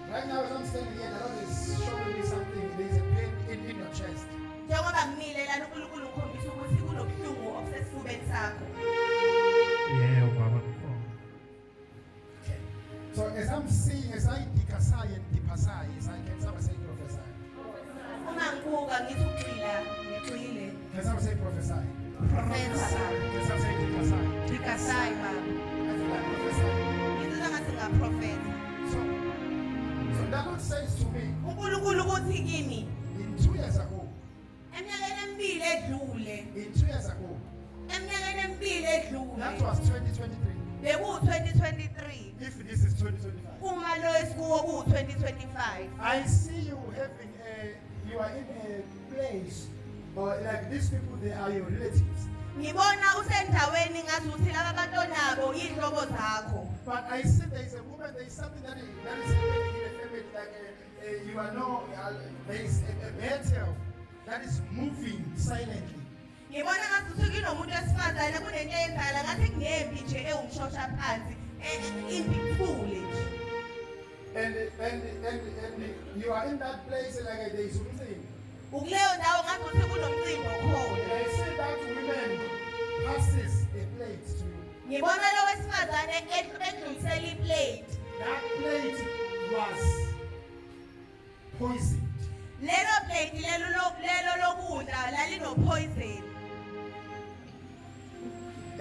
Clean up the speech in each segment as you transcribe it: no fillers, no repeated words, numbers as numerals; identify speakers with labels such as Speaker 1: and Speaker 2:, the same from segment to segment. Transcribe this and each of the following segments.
Speaker 1: Right now, as I'm standing here, the Lord is showing me something. There is a pain in your chest. Okay. So as I'm seeing, as I dikasai and dipasai, as I can someone say prophesy. Can someone say prophesy? Can someone say dikasai? So that Lord says to me, in 2 years ago, in 2 years ago, that was 2023.
Speaker 2: 2023.
Speaker 1: If this is 2025, I see you having you are in a place, or like these people, they are your relatives. But I see there is a woman, there is something that is happening in the family, like you are no, there is a battle that is moving silently. And you are in that place like there is something. And I see that woman passes a plate to you. That plate was poisoned.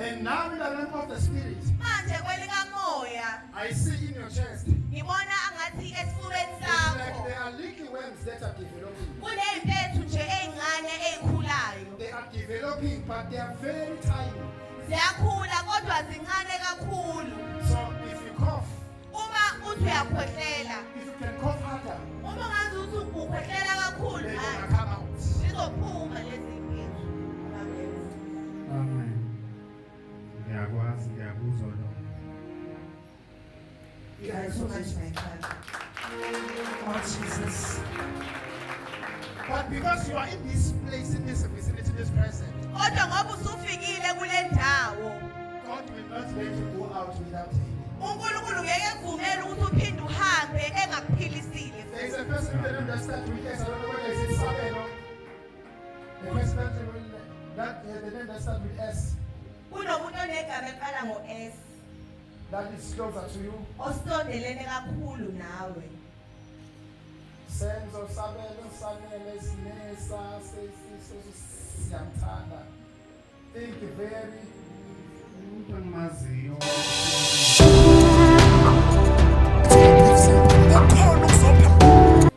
Speaker 1: And now in the realm of the spirit, I see in your chest, it's like there are leaky worms that are developing. They are developing, but they are very tiny. So if you cough, if you can cough harder, they're gonna come out.
Speaker 3: Amen.
Speaker 1: Oh, Jesus. But because you are in this place, in this vicinity, this present, God will not let you go out without healing. There is a person that understands with S. I don't know whether it's Sabeno. The person that they understand with S. That is closer to you. Sense of Sabeno, Sabeno, Nesa, Siamtana. Think very.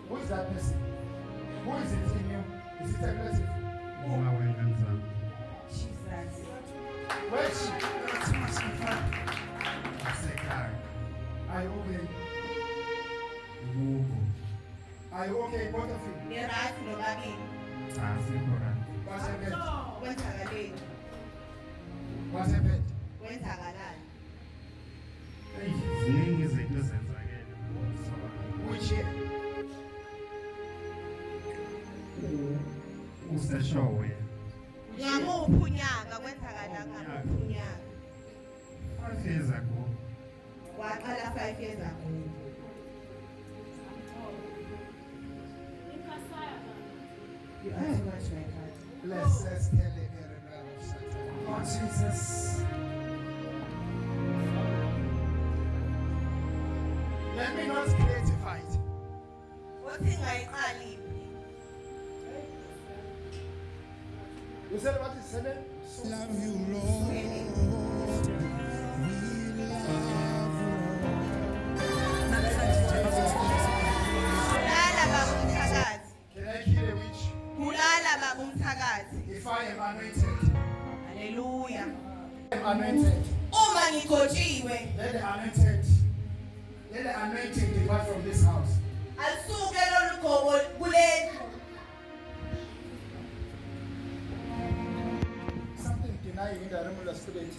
Speaker 1: Who is that person? Who is it in you? Is it a relative? Where is she? Are you okay? Are you okay, both of you? What happened? What happened? Which year?
Speaker 3: Useshowe. 5 years ago.
Speaker 2: 5 years ago. You are too much like that.
Speaker 1: Bless us, oh Jesus. Let me not create a fight. You said what is said?
Speaker 4: Love you, Lord. We love
Speaker 1: Can I kill a witch? If I am anointed.
Speaker 2: Hallelujah.
Speaker 1: I am anointed. Let the anointing depart from this house. Something denying in the realm of the spirit.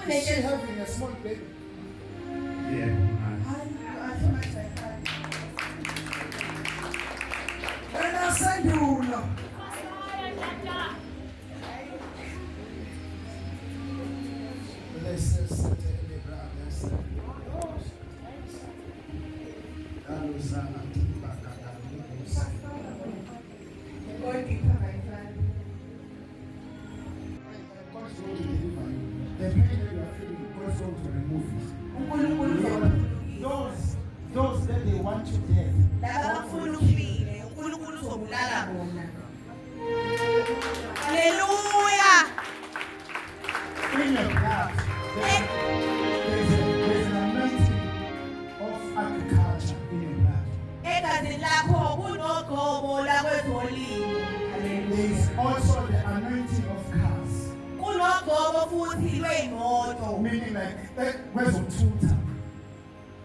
Speaker 1: Is she having a small baby?
Speaker 3: Yeah.
Speaker 1: And I said you know. remove it.
Speaker 2: uNkulunkulu uzokuphulukisa.
Speaker 1: Those that they want you dead.
Speaker 2: Laba abafuna ufile, uNkulunkulu uzobulala bona. Hallelujah.
Speaker 1: In your blood, there's an anointing of agriculture in your blood.
Speaker 2: Egazini lakho kunogcobo lakwezolimo.
Speaker 1: There is also the anointing of cars,
Speaker 2: Kunogcobo futhi lwey'moto.
Speaker 1: meaning like kwezokuthutha.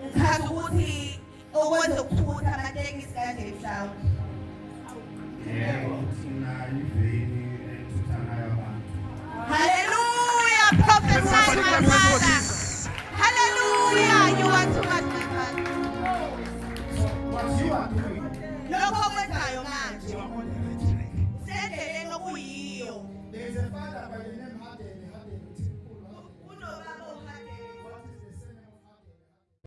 Speaker 2: Ukhathi ukuthi okwezokuthutha amatekisi kanje mhlawumbe.
Speaker 3: Yebo, sinayo iveni ethutha ngayo abantu.
Speaker 2: Hallelujah, prophesy my father. Hallelujah, you are too much my father.
Speaker 1: So what you are doing